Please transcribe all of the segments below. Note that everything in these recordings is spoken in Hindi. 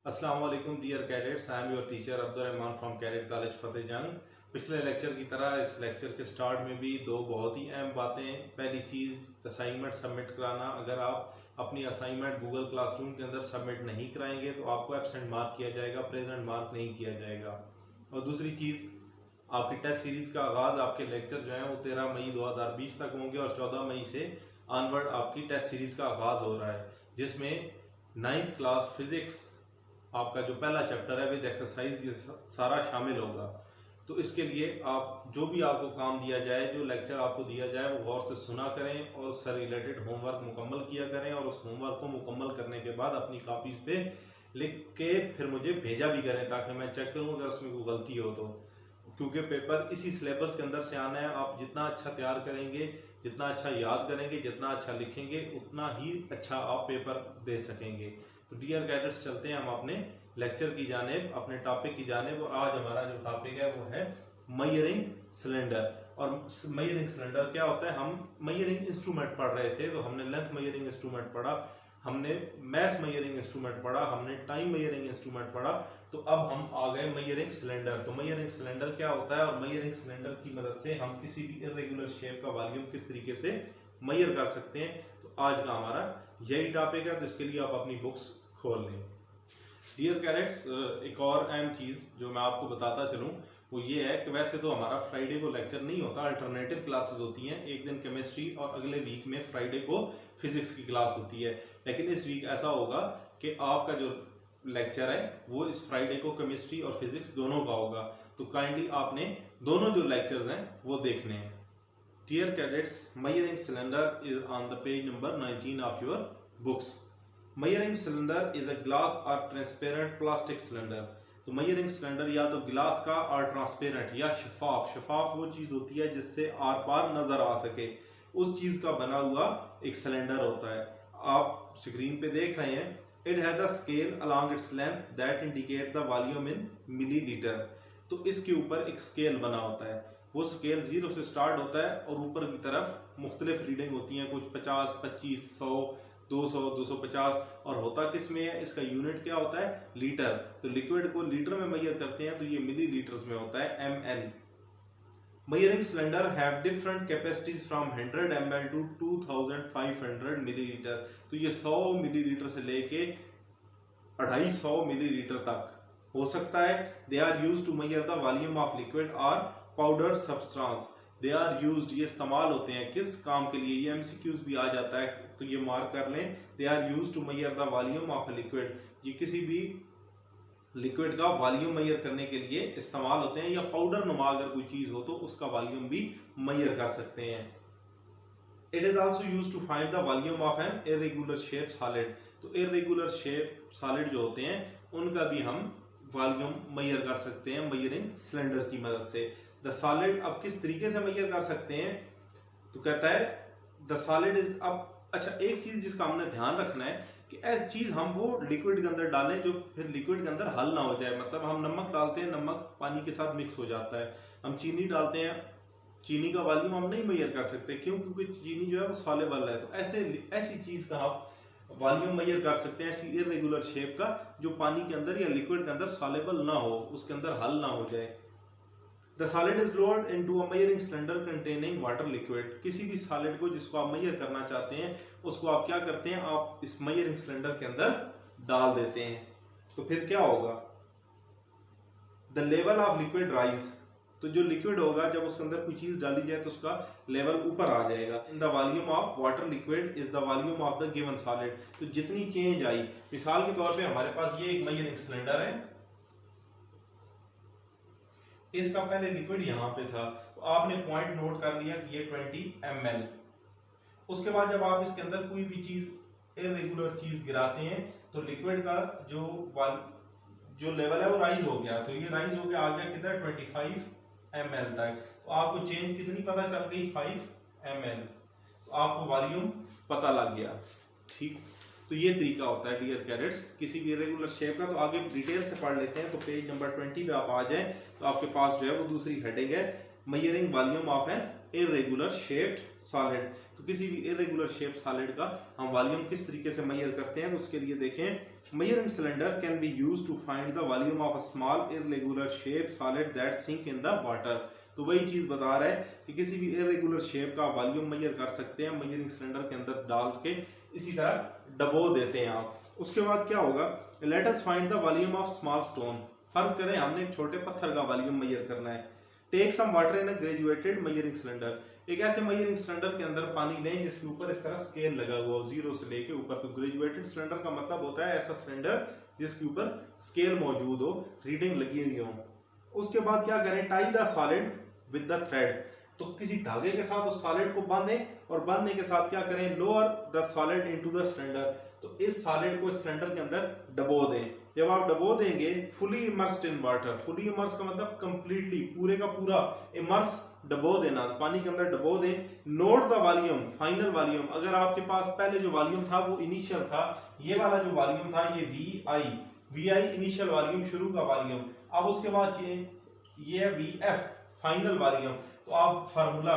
अस्सलाम वालेकुम dear cadets, I am your teacher Abdul Rahman from cadet college Fateh Jang. पिछले लेक्चर की तरह इस लेक्चर के स्टार्ट में भी दो बहुत ही अहम बातें। पहली चीज़, असाइनमेंट सबमिट कराना। अगर आप अपनी असाइनमेंट गूगल क्लासरूम के अंदर सबमिट नहीं कराएंगे तो आपको एब्सेंट मार्क किया जाएगा, प्रेजेंट मार्क नहीं किया जाएगा। और दूसरी चीज़, आपकी टेस्ट सीरीज़ का आगाज़, आपके लेक्चर जो हैं वो 13 मई 2020 तक होंगे और 14 मई से ऑनवर्ड आपकी टेस्ट सीरीज़ का आगाज़ हो रहा है, जिसमें 9th क्लास फिज़िक्स आपका जो पहला चैप्टर है विद एक्सरसाइज ये सारा शामिल होगा। तो इसके लिए आप जो भी आपको काम दिया जाए, जो लेक्चर आपको दिया जाए, वो गौर से सुना करें और उससे रिलेटेड होमवर्क मुकम्मल किया करें। और उस होमवर्क को मुकम्मल करने के बाद अपनी कापीज़ पे लिख के फिर मुझे भेजा भी करें, ताकि मैं चेक करूं अगर उसमें कोई गलती हो तो। क्योंकि पेपर इसी सिलेबस के अंदर से आना है। आप जितना अच्छा तैयार करेंगे, जितना अच्छा याद करेंगे, जितना अच्छा लिखेंगे, उतना ही अच्छा आप पेपर दे सकेंगे। तो डियर कैडेट्स, चलते हैं हम अपने लेक्चर की जानिब, अपने टॉपिक की जानिब। और आज हमारा जो टॉपिक है वो है मेजरिंग सिलेंडर। और मेजरिंग सिलेंडर क्या होता है? हम मेजरिंग इंस्ट्रूमेंट पढ़ रहे थे, तो हमने लेंथ मेजरिंग इंस्ट्रूमेंट पढ़ा, हमने मैथ मेजरिंग इंस्ट्रूमेंट पढ़ा, हमने टाइम मेजरिंग इंस्ट्रूमेंट पढ़ा। तो अब हम आ गए मेजरिंग सिलेंडर। तो मेजरिंग सिलेंडर क्या होता है और मेजरिंग सिलेंडर की मदद से हम किसी भी इर्रेगुलर शेप का वॉल्यूम किस तरीके से मेजर कर सकते हैं। तो आज का हमारा यही टॉपिक है, तो इसके लिए आप अपनी बुक्स खोल लें। डियर कैडेट्स, एक और अहम चीज़ जो मैं आपको बताता चलूँ वो ये है कि वैसे तो हमारा फ्राइडे को लेक्चर नहीं होता, अल्टरनेटिव क्लासेस होती हैं। एक दिन केमिस्ट्री और अगले वीक में फ्राइडे को फिजिक्स की क्लास होती है। लेकिन इस वीक ऐसा होगा कि आपका जो लेक्चर है वो इस फ्राइडे को केमिस्ट्री और फिजिक्स दोनों का होगा। तो काइंडली आपने दोनों जो लेक्चर्स हैं वो देखने हैं। Dear cadets, measuring cylinder is on the page number 19 of your books. Measuring cylinder is a glass और ट्रांसपेरेंट प्लास्टिक सिलेंडर। तो मेजरिंग सिलेंडर या तो ग्लास का और ट्रांसपेरेंट या शफाफ। शफाफ वो चीज़ होती है जिससे आर पार नजर आ सके, उस चीज़ का बना हुआ एक सिलेंडर होता है। आप स्क्रीन पे देख रहे हैं, it has a scale along its length that indicate the volume in millilitre. तो इसके ऊपर एक स्केल बना होता है, वो स्केल 0 से स्टार्ट होता है और ऊपर की तरफ मुख्तलिफ रीडिंग होती हैं, कुछ 50, 25, 100, 200, 250। और होता किस में है? इसका यूनिट क्या होता है? लीटर। तो लिक्विड को लीटर में मेजर करते हैं, तो ये मिली लीटर्स में होता है, ml। Measuring cylinder have different capacities from 100 ml to 2500 millilitre. तो ये 100 मिलीलीटर से लेके 250 मिलीलीटर तक हो सकता है। They are used to measure the volume of liquid और powder substance. They are used, ये इस्तेमाल होते हैं किस काम के लिए? ये एमसीक्यूज भी आ जाता है, तो ये मार्क कर लें। They are used to measure the volume of liquid. ये किसी भी लिक्विड का वॉल्यूम मेजर करने के लिए इस्तेमाल होते हैं, या पाउडर नुमा अगर कोई चीज हो तो उसका वॉल्यूम भी मेजर कर सकते हैं। It is also use to find the volume of an irregular shape solid. तो इर्रेगुलर शेप सॉलिड जो होते हैं उनका भी हम वॉल्यूम मेजर कर सकते हैं मेजरिंग सिलेंडर की मदद से। द सॉलिड अब किस तरीके से मेजर कर सकते हैं? तो कहता है द सॉलिड इज अब। अच्छा, एक चीज जिसका हमने ध्यान रखना है कि ऐसी चीज हम वो लिक्विड के अंदर डालें जो फिर लिक्विड के अंदर हल ना हो जाए। मतलब हम नमक डालते हैं, नमक पानी के साथ मिक्स हो जाता है। हम चीनी डालते हैं, चीनी का वॉल्यूम हम नहीं मेजर कर सकते। क्यों? क्योंकि चीनी जो है वो सॉल्युबल है। तो ऐसी चीज का आप वॉल्यूम मेजर कर सकते हैं, ऐसी इर्रेगुलर शेप का जो पानी के अंदर या लिक्विड के अंदर सॉल्युबल ना हो, उसके अंदर हल ना हो जाए। The solid is load into a measuring cylinder containing water liquid. किसी भी सॉलिड को जिसको आप मेजर करना चाहते हैं उसको आप क्या करते हैं? आप इस मेजरिंग सिलेंडर के अंदर डाल देते हैं। तो फिर क्या होगा? The level of liquid rise. तो जो लिक्विड होगा जब उसके अंदर कोई चीज डाली जाए तो उसका लेवल ऊपर आ जाएगा। In the volume of water liquid is the volume of the given solid. तो जितनी चेंज आई, मिसाल के तौर पे हमारे पास ये एक मेजरिंग सिलेंडर है, इसका पहले लिक्विड यहाँ पे था, तो आपने पॉइंट नोट कर लिया कि ये 20 ml। उसके बाद जब आप इसके अंदर कोई भी चीज इर्रेगुलर चीज गिराते हैं तो लिक्विड का जो लेवल है वो राइज हो गया। तो ये राइज हो गया, आ गया किधर? 25 ml तक। तो आपको चेंज कितनी पता चल गई? 5 ml। तो आपको वॉल्यूम पता लग गया। ठीक, तो ये तरीका होता है डियर कैडेट्स किसी भी इरेगुलर शेप का। तो आगे डिटेल से पढ़ लेते हैं। तो पेज नंबर 20 पे आप आ जाएं तो आपके पास जो है वो दूसरी हेडिंग है, measuring volume of an irregular shaped solid. तो किसी भी इरेगुलर शेप सॉलिड का हम वॉल्यूम किस तरीके से मेजर करते हैं, तो उसके लिए देखें measuring cylinder can be used to find the volume of a small irregular shape solid that sink in the water. तो वही चीज बता रहा है कि किसी भी इरेगुलर शेप का वॉल्यूम मेजर कर सकते हैं मेजरिंग सिलेंडर के अंदर डाल के, इसी तरह डबो देते हैं आप। उसके बाद क्या होगा, let us find the volume of small stone. फर्ज करें हमने एक छोटे पत्थर का वॉल्यूम मेजर करना है। Take some water in a graduated measuring cylinder. एक ऐसे मेजरिंग सिलेंडर के अंदर पानी लें जिसके ऊपर इस तरह स्केल लगा हुआ हो, जीरो से लेके ऊपर। तो ग्रेजुएटेड सिलेंडर का मतलब होता है ऐसा सिलेंडर जिसके ऊपर स्केल मौजूद हो, रीडिंग लगी हुई हो। उसके बाद क्या करें, tie the solid with the thread. तो किसी धागे के साथ उस सॉलिड को बांधें और बांधने के साथ क्या करें, lower the solid into the cylinder. तो इस सॉलिड को सिलेंडर के अंदर डबो दें। जब आप डबो देंगे, fully immersed in water, fully immerse का मतलब कंप्लीटली, पूरे का पूरा इमर्स, डबो देना, पानी के अंदर डबो दें। Note the volume, final volume. अगर आपके पास पहले जो वॉल्यूम था वो इनिशियल था, ये वाला जो वॉल्यूम था ये वी आई इनिशियल वॉल्यूम, शुरू का वॉल्यूम। अब उसके बाद ये वी एफ फाइनल वॉल्यूम। तो आप formula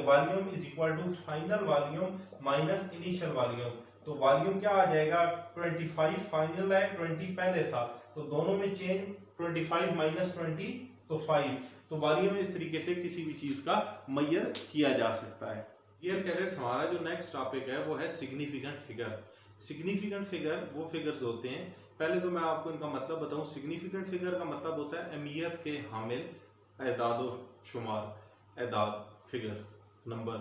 volume is equal to final volume minus initial volume. तो वॉल्यूम क्या आ जाएगा, 25 फाइनल है, 20 पहले था, तो दोनों में चेंज, 25 माइनस 20 तो 5। तो वॉल्यूम इस तरीके से किसी भी चीज का मेजर किया जा सकता है। डियर कैडेट्स, हमारा जो नेक्स्ट टॉपिक है वो है सिग्निफिकेंट फिगर। सिग्निफिकेंट फिगर वो फिगर्स होते हैं, पहले तो मैं आपको इनका मतलब बताऊं। सिग्निफिकेंट फिगर का मतलब होता है अहमियत के हामिल एदाद शुमार, एदाद, फिगर, नंबर।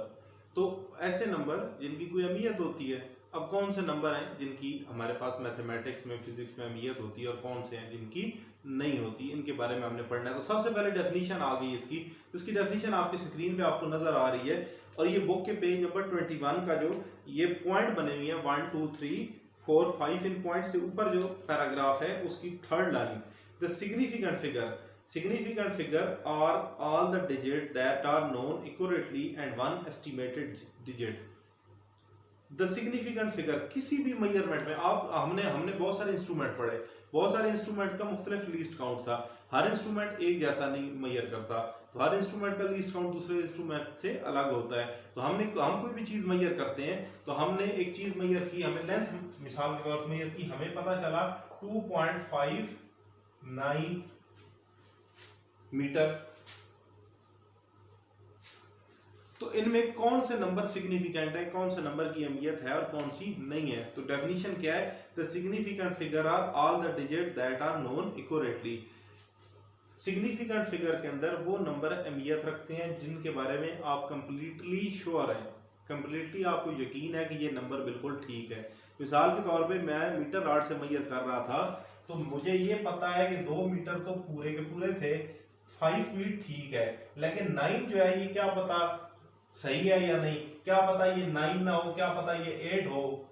तो ऐसे नंबर जिनकी कोई अहमियत होती है। अब कौन से नंबर हैं जिनकी हमारे पास मैथमेटिक्स में, फिजिक्स में अहमियत होती है और कौन से हैं जिनकी नहीं होती, इनके बारे में हमने पढ़ना है। तो सबसे पहले डेफिनेशन आ गई इसकी। तो इसकी डेफिनेशन आपकी स्क्रीन पे आपको नजर आ रही है, और ये बुक के पेज नंबर 21 का जो ये पॉइंट बने हुए हैं 1 2 3 4 5, इन पॉइंट से ऊपर जो पैराग्राफ है उसकी third line, the significant figure. Significant figure are all the digits that are known accurately and one estimated digit. The significant figure किसी भी मेजरमेंट में आप हमने बहुत सारे इंस्ट्रूमेंट पढ़े, बहुत सारे इंस्ट्रूमेंट का मुख्तलिफ लीस्ट काउंट था। हर इंस्ट्रूमेंट एक जैसा नहीं मेजर करता, तो हर इंस्ट्रूमेंट का लीस्ट काउंट दूसरे इंस्ट्रूमेंट से अलग होता है। तो हम कोई भी चीज मेजर करते हैं, तो हमने एक चीज मेजर की, हमें लेंथ मिसाल के तौर पर मेजर की, हमें पता चला 2.59 मीटर। तो इनमें कौन से नंबर सिग्निफिकेंट है, कौन से नंबर की अहमियत है और कौन सी नहीं है। तो डेफिनेशन क्या है, the significant figure are all the digit that are known accurately. Significant figure के अंदर वो नंबर अहमियत रखते हैं जिनके बारे में आप कंप्लीटली श्योर हैं, कंप्लीटली आपको यकीन है कि ये नंबर बिल्कुल ठीक है। मिसाल के तौर पे मैं मीटर रॉड से मेजर कर रहा था, तो मुझे ये पता है कि 2 मीटर तो पूरे के पूरे थे, 5 फीट ठीक है, लेकिन 9 जो है ये क्या पता सही है या नहीं, क्या पता ये 9 ना हो, क्या पता ये 8 हो।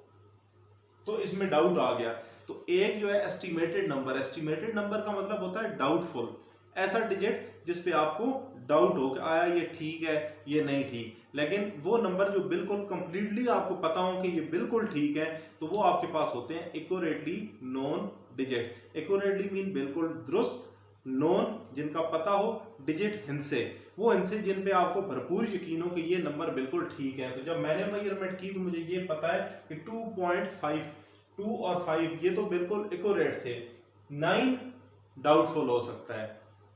तो इसमें डाउट आ गया। तो एक जो है एस्टिमेटेड नंबर, एस्टिमेटेड नंबर का मतलब होता है डाउटफुल, ऐसा डिजिट जिसपे आपको डाउट हो कि आया ये ठीक है ये नहीं ठीक। लेकिन वो नंबर जो बिल्कुल कंप्लीटली आपको पता हो कि ये बिल्कुल ठीक है, तो वो आपके पास होते हैं accurately known digit. Accurately mean बिल्कुल दुरुस्त, नोन जिनका पता हो, डिजिट हिंसे, वो हिंसे जिन पे आपको भरपूर यकीन हो कि ये नंबर बिल्कुल ठीक है। तो जब मैंने मेजरमेंट की तो मुझे ये पता है कि 2.5, 2 और 5 ये तो बिल्कुल एक्यूरेट थे, 9 डाउटफुल हो सकता है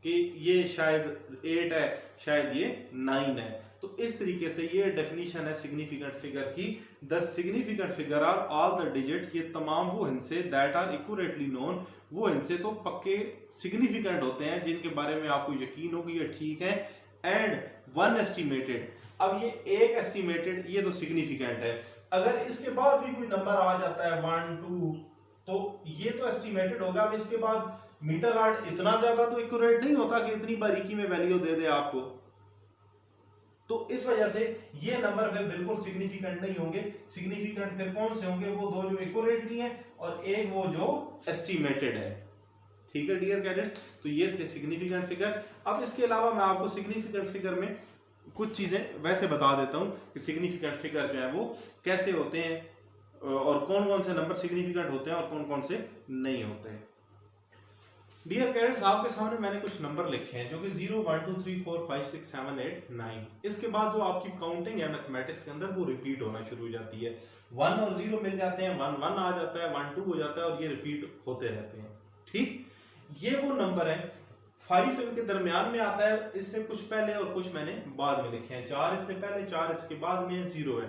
कि ये शायद 8 है, शायद ये 9 है। तो इस तरीके से ये डेफिनेशन है सिग्निफिकेंट फिगर की। The significant figure are all the digit, ये तमाम वो हिस्से दैट आर एक्यूरेटली नोन, वो हिस्से तो पक्के सिग्निफिकेंट होते हैं जिनके बारे में आपको यकीन हो कि ये ठीक है। एंड वन एस्टिमेटेड, अब ये एक एस्टिमेटेड, ये तो सिग्निफिकेंट है, अगर इसके बाद भी कोई नंबर आ जाता है 1 2, तो ये तो एस्टिमेटेड होगा। अब इसके बाद मीटर रॉड इतना ज्यादा तो एक्यूरेट नहीं होता कि इतनी बारीकी में वैल्यू दे दे आपको। तो इस वजह से ये नंबर फिर बिल्कुल सिग्निफिकेंट नहीं होंगे। सिग्निफिकेंट फिर कौन से होंगे, वो 2 जो एक्यूरेटली हैं और एक वो जो एस्टिमेटेड है। ठीक है डियर कैडेट्स, तो ये थे सिग्निफिकेंट फिगर। अब इसके अलावा मैं आपको सिग्निफिकेंट फिगर में कुछ चीजें वैसे बता देता हूं कि सिग्निफिकेंट फिगर जो है वो कैसे होते हैं और कौन कौन से नंबर सिग्निफिकेंट होते हैं और कौन कौन से नहीं होते हैं। डियर कैडेट्स, आपके सामने मैंने कुछ नंबर लिखे हैं जो कि 0 1 2 3 4 5 6 7 8 9। इसके बाद जो आपकी काउंटिंग है मैथमेटिक्स के अंदर वो रिपीट होना शुरू हो जाती है। 1 और 0 मिल जाते हैं, 1 1 आ जाता है, 1 2 हो जाता है और ये रिपीट होते रहते हैं। ठीक, ये वो नंबर है। 5 इनके दरमियान में आता है, इससे कुछ पहले और कुछ मैंने बाद में लिखे हैं। 4 इससे पहले, 4 इसके बाद में, 0 है।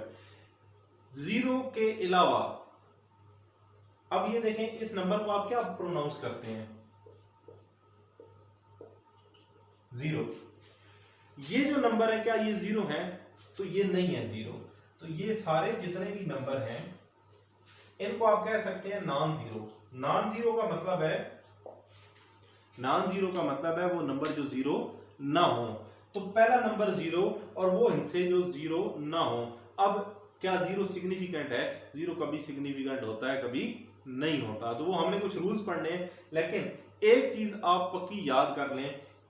0 के अलावा अब ये देखें, इस नंबर को आप क्या प्रोनाउंस करते हैं? 0। ये जो नंबर है, क्या ये 0 है? तो ये नहीं है 0। तो ये सारे जितने भी नंबर हैं इनको आप कह सकते हैं नॉन जीरो। नॉन जीरो का मतलब है, नॉन जीरो का मतलब है वो नंबर जो 0 ना हो। तो पहला नंबर 0 और वो इनसे जो 0 ना हो। अब क्या 0 सिग्निफिकेंट है? 0 कभी सिग्निफिकेंट होता है, कभी नहीं होता। तो वो हमने कुछ रूल्स पढ़ने हैं, लेकिन एक चीज आप पक्की याद कर लें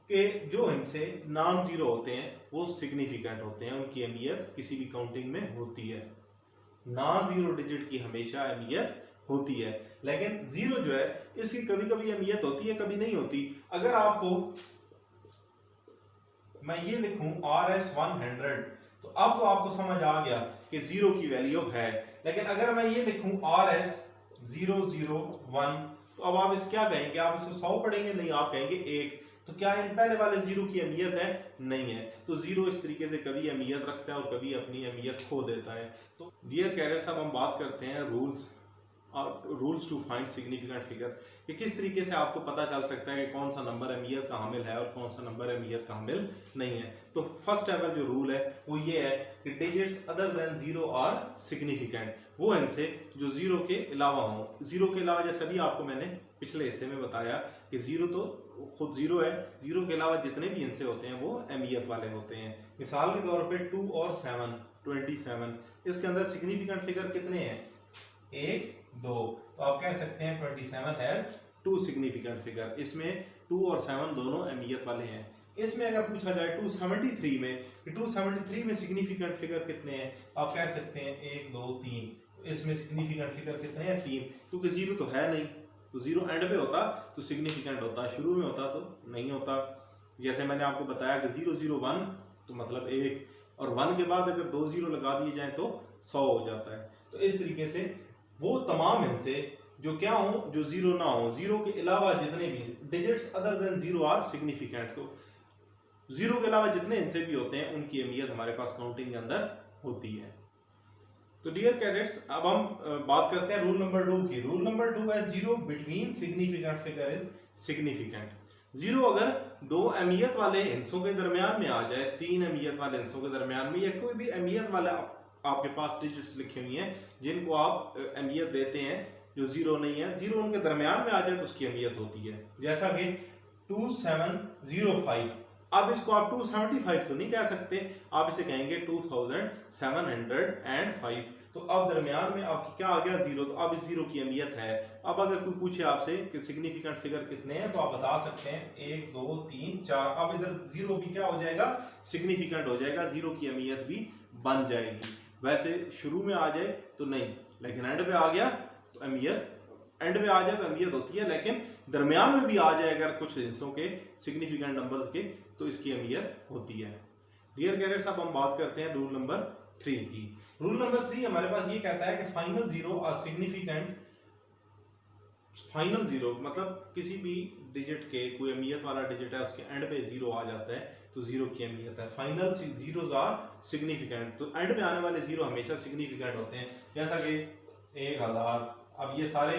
कि जो इनसे नॉन जीरो होते हैं वो सिग्निफिकेंट होते हैं, उनकी अहमियत किसी भी काउंटिंग में होती है। नॉन जीरो डिजिट की हमेशा अहमियत होती है, लेकिन 0 जो है इसकी कभी कभी अहमियत होती है, कभी नहीं होती। अगर आपको मैं ये लिखूं RS 100, तो अब तो आपको समझ आ गया कि 0 की वैल्यू है। लेकिन अगर मैं ये लिखूं RS 001, तो अब आप इस क्या कहेंगे? आप इसे 100 पढ़ेंगे? नहीं, आप कहेंगे 1। तो क्या इन पहले वाले 0 की अहमियत है? नहीं है। तो 0 इस तरीके से कभी अहमियत रखता है और कभी अपनी अहमियत खो देता है। तो डियर कैडेट्स, अब हम बात करते हैं rules to find significant figure, कि किस तरीके से आपको पता चल सकता है कि कौन सा नंबर अहमियत का हामिल है और कौन सा नंबर अहमियत का हामिल नहीं है। तो फर्स्ट एवर जो रूल है वो ये है कि digits other than 0 are significant. वो इनसे जो 0 के अलावा हो। 0 के अलावा जैसे अभी आपको मैंने पिछले हिस्से में बताया कि 0 तो खुद 0 है, 0 के अलावा जितने भी इनसे होते हैं वो अहमियत वाले होते हैं। मिसाल के तौर पे 2 और 7 27, इसके अंदर सिग्निफिकेंट फिगर कितने हैं? 1 2। तो आप कह सकते हैं 27 हैज 2 सिग्निफिकेंट फिगर। इसमें 2 और 7 दोनों अहमियत वाले हैं। इसमें अगर पूछा जाए 273 में कि 273 में सिग्निफिकेंट फिगर कितने हैं, आप कह सकते हैं 1 2 3। इसमें सिग्निफिकेंट फिगर कितने हैं? 3, क्योंकि 0 तो है नहीं। तो 0 एंड पे होता तो सिग्निफिकेंट होता, शुरू में होता तो नहीं होता। जैसे मैंने आपको बताया कि 001 तो मतलब 1, और 1 के बाद अगर 2 0 लगा दिए जाए तो 100 हो जाता है। तो इस तरीके से वो तमाम इनसे जो क्या हो, जो 0 ना हो, 0 के अलावा जितने भी digits other than 0 are significant. तो 0 के अलावा जितने इनसे भी होते हैं उनकी अहमियत हमारे पास काउंटिंग के अंदर होती है। तो डियर कैडेट्स, अब हम बात करते हैं रूल नंबर 2 की। रूल नंबर 2 है 0 between significant figure is significant. 0 अगर 2 अहमियत वाले हिस्सों के दरमियान में आ जाए, 3 अहमियत वाले हिस्सों के दरमियान में, या कोई भी अहमियत वाला आपके पास डिजिट्स लिखे हुई हैं जिनको आप अहमियत देते हैं जो 0 नहीं है, 0 उनके दरमियान में आ जाए तो उसकी अहमियत होती है। जैसा कि 2705, अब इसको आप 275 तो नहीं कह सकते, आप इसे कहेंगे 2705। तो अब दरमियान में आपकी क्या आ गया? 0। तो अब इस 0 की अहमियत है। अब अगर कोई पूछे आपसे कि सिग्निफिकेंट फिगर कितने हैं, तो आप बता सकते हैं 1 2 3 4। अब इधर 0 भी क्या हो जाएगा? सिग्निफिकेंट हो जाएगा, 0 की अहमियत भी बन जाएगी। वैसे शुरू में आ जाए तो नहीं, लेकिन एंड पे आ गया तो अहमियत, एंड पे आ जाए तो अहमियत होती है, लेकिन दरमियान में भी आ जाए अगर कुछ हिस्सों के सिग्निफिकेंट नंबर्स के, तो इसकी अहमियत होती है। डियर कैडेट्स, अब हम बात करते हैं रूल नंबर 3 की। रूल नंबर 3 हमारे पास ये कहता है कि फाइनल 0 आर सिग्निफिकेंट। फाइनल 0 मतलब किसी भी डिजिट के, कोई अहमियत वाला डिजिट है उसके एंड पे 0 आ जाता है तो 0 की अहमियत है। फाइनल 0s आर सिग्निफिकेंट, तो एंड पे आने वाले 0 हमेशा सिग्निफिकेंट होते हैं। जैसा कि 1000, अब ये सारे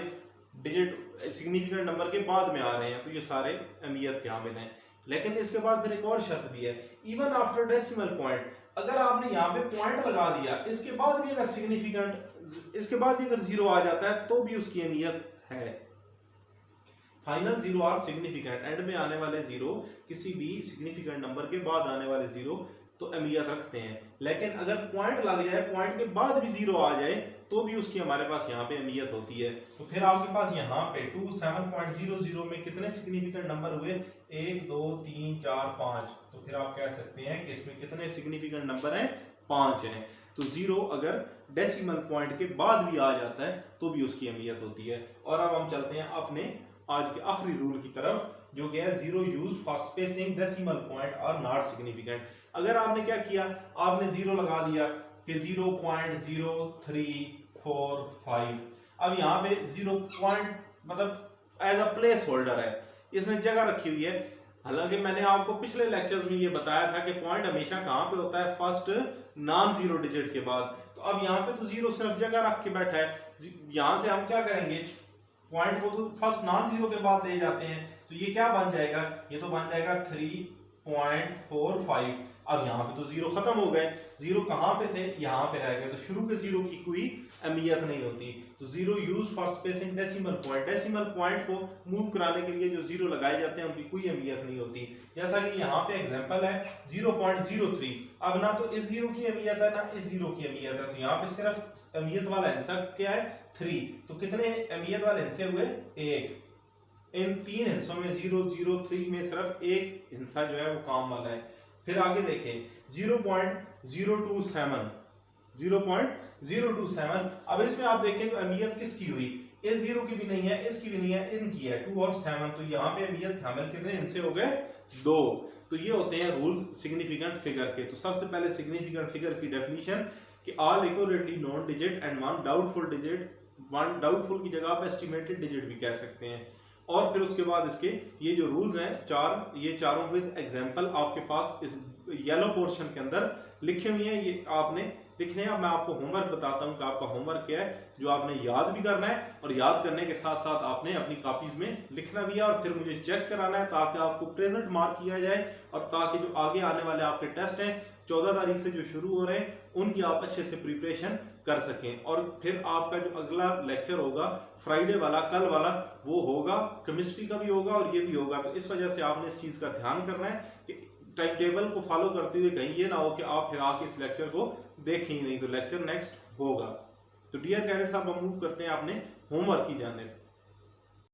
डिजिट सिग्निफिकेंट नंबर के बाद में आ रहे हैं तो ये सारे अहमियत के हामिल हैं। लेकिन इसके बाद फिर एक और शर्त भी है, इवन आफ्टर डेसिमल पॉइंट। अगर आपने यहाँ पे पॉइंट लगा दिया, इसके बाद भी अगर सिग्निफिकेंट, इसके बाद भी अगर 0 आ जाता है तो भी उसकी अहमियत है। फाइनल 0 आर सिग्निफिकेंट, एंड में आने वाले 0 किसी भी सिग्निफिकेंट नंबर के बाद आने वाले 0 तो अहमियत रखते हैं। लेकिन अगर पॉइंट लग जाए, पॉइंट के बाद भी 0 आ जाए तो भी उसकी हमारे पास यहाँ पे अहमियत होती है। तो फिर आपके पास यहाँ पे 27.00 में कितने सिग्निफिकेंट नंबर हुए? 1 2 3 4 5। तो फिर आप कह सकते हैं कि इसमें कितने सिग्निफिकेंट नंबर हैं? 5 हैं। तो 0 अगर डेसिमल पॉइंट के बाद भी आ जाता है तो भी उसकी अहमियत होती है। और अब हम चलते हैं अपने आज के आखिरी रूल की तरफ, जो कि है zero use for spacing decimal point और नॉट सिग्निफिकेंट। अगर आपने क्या किया, आपने जीरो लगा दिया कि 0.0345, अब यहाँ पे 0 पॉइंट मतलब एज अ प्लेस होल्डर है, इसने जगह रखी हुई है। हालांकि मैंने आपको पिछले लेक्चर्स में ये बताया था कि पॉइंट हमेशा कहाँ पे होता है, फर्स्ट नॉन जीरो डिजिट के बाद। तो अब यहाँ पे तो जीरो सिर्फ जगह रख के बैठा है, यहाँ से हम क्या करेंगे, पॉइंट को तो फर्स्ट नॉन जीरो के बाद ले जाते हैं, तो ये क्या बन जाएगा, ये तो बन जाएगा 3.45। अब यहाँ पे तो जीरो खत्म हो गए, जीरो कहाँ पे थे, यहाँ पे रह गए, तो शुरू के जीरो की कोई अहमियत नहीं होती। तो zero use for spacing decimal point, decimal point को मूव कराने के लिए जो जीरो लगाए जाते हैं उनकी कोई अहमियत नहीं होती। जैसा कि यहाँ पे एग्जांपल है 0.03, अब ना तो इस जीरो की अहमियत है ना इस जीरो की अहमियत है, तो यहाँ पे सिर्फ अहमियत वाला हिस्सा क्या है 3, तो कितने अहमियत वाले हिस्से हुए 1। इन 3 हिस्सों में 0.03 में सिर्फ एक हिस्सा जो है वो काम वाला है। फिर आगे देखें 0.027, अब इसमें आप देखें तो अहमियत किसकी हुई, इस जीरो की भी नहीं है, इसकी भी नहीं है, इनकी है 2 और 7, तो यहाँ पे अहमियत शामिल कितने इनसे हो गए 2। तो ये होते हैं रूल्स सिग्निफिकेंट फिगर के। तो सबसे पहले सिग्निफिकेंट फिगर की डेफिनेशन कि all accurately known digit and one doubtful digit, one doubtful की जगह पे एस्टिमेटेड डिजिट भी कह सकते हैं। और फिर उसके बाद इसके ये जो रूल्स हैं चार, ये चारों विद एग्जांपल आपके पास इस येलो पोर्शन के अंदर लिखे हुए हैं, ये आपने लिखने हैं। मैं आपको होमवर्क बताता हूँ कि आपका होमवर्क क्या है, जो आपने याद भी करना है और याद करने के साथ साथ आपने अपनी कॉपीज में लिखना भी है और फिर मुझे चेक कराना है, ताकि आपको प्रेजेंट मार्क किया जाए और ताकि जो आगे आने वाले आपके टेस्ट हैं 14 तारीख से जो शुरू हो रहे हैं उनकी आप अच्छे से प्रिपरेशन कर सकें। और फिर आपका जो अगला लेक्चर होगा फ्राइडे वाला, कल वाला, वो होगा केमिस्ट्री का भी होगा और ये भी होगा। तो इस वजह से आपने इस चीज़ का ध्यान करना है कि टाइम टेबल को फॉलो करते हुए कहीं ये ना हो कि आप फिर आके इस लेक्चर को देखें ही नहीं, तो लेक्चर नेक्स्ट होगा। तो डियर कैडेट्स, आप हम मूव करते हैं अपने होमवर्क की जानिब।